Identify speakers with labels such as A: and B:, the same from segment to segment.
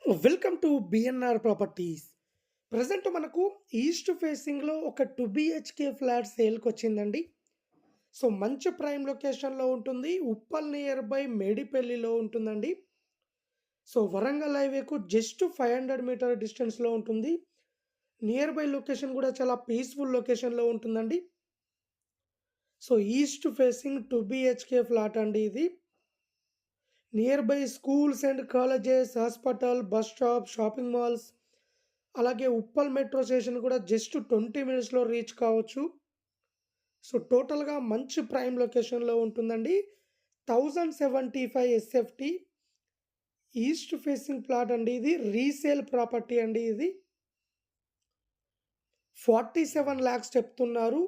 A: Welcome to BNR properties. Present మనకు east ఫేసింగ్లో ఒక 2 BHK ఫ్లాట్ సేల్కి వచ్చిందండి. సో మంచి ప్రైమ్ లొకేషన్లో ఉంటుంది. ఉప్పల్ నియర్ బై మేడిపల్లిలో ఉంటుందండి. సో వరంగల్ హైవేకు జస్ట్ 500 మీటర్ డిస్టెన్స్లో ఉంటుంది. నియర్ బై లొకేషన్ కూడా చాలా పీస్ఫుల్ లొకేషన్లో ఉంటుందండి. So east facing 2 BHK flat అండి ఇది. Near by schools and colleges, hospital, bus stop, shopping malls, అలాగే ఉప్పల్ మెట్రో స్టేషన్ కూడా జస్ట్ 20 మినిట్స్లో రీచ్ కావచ్చు. సో టోటల్గా మంచి ప్రైమ్ లొకేషన్లో ఉంటుందండి. 1075 SFT ఈస్ట్ ఫేసింగ్ ప్లాట్ అండి ఇది. రీసేల్ ప్రాపర్టీ అండి ఇది. 47 lakhs చెప్తున్నారు.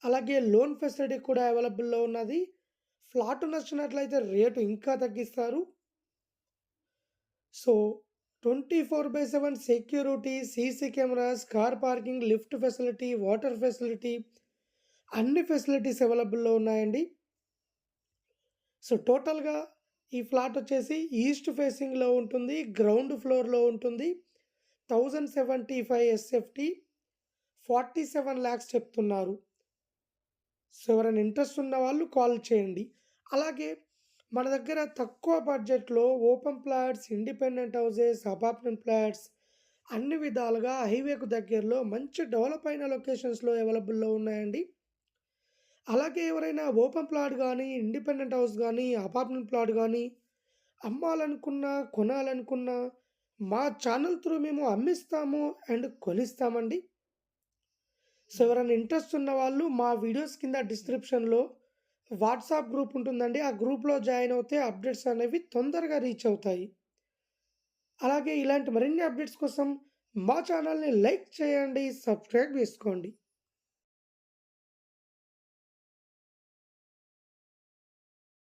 A: అలాగే లోన్ ఫెసిలిటీ కూడా అవైలబుల్లో ఉన్నది. ఫ్లాట్ నచ్చినట్లయితే రేటు ఇంకా తగ్గిస్తారు. So 24/7 security, CC cameras, car parking, lift facility, water facility, అన్ని ఫెసిలిటీస్ అవైలబుల్లో ఉన్నాయండి. సో టోటల్గా ఈ ఫ్లాట్ వచ్చేసి ఈస్ట్ ఫేసింగ్లో ఉంటుంది. గ్రౌండ్ ఫ్లోర్లో ఉంటుంది. 1075 SFT 47 lakhs చెప్తున్నారు. సో ఎవరైనా ఇంట్రెస్ట్ ఉన్న వాళ్ళు కాల్ చేయండి. అలాగే మన దగ్గర తక్కువ బడ్జెట్లో open plots, independent houses, apartment flats అన్ని విధాలుగా హైవేకు దగ్గరలో మంచి డెవలప్ అయిన లొకేషన్స్లో అవైలబుల్లో ఉన్నాయండి. అలాగే ఎవరైనా ఓపెన్ ప్లాట్ కానీ, ఇండిపెండెంట్ హౌస్ కానీ, అపార్ట్మెంట్ ప్లాట్ కానీ అమ్మాలనుకున్నా, కొనాలనుకున్నా మా ఛానల్ త్రూ మేము అమ్మిస్తాము అండ్ కొనిస్తామండి. సో ఎవరైనా ఇంట్రెస్ట్ ఉన్న వాళ్ళు మా వీడియోస్ కింద డిస్క్రిప్షన్లో వాట్సాప్ గ్రూప్ ఉంటుందండి. ఆ గ్రూప్లో జాయిన్ అవుతే అప్డేట్స్ అనేవి తొందరగా రీచ్ అవుతాయి. అలాగే ఇలాంటి మరిన్ని అప్డేట్స్ కోసం మా ఛానల్ని లైక్ చేయండి, సబ్స్క్రైబ్ చేసుకోండి.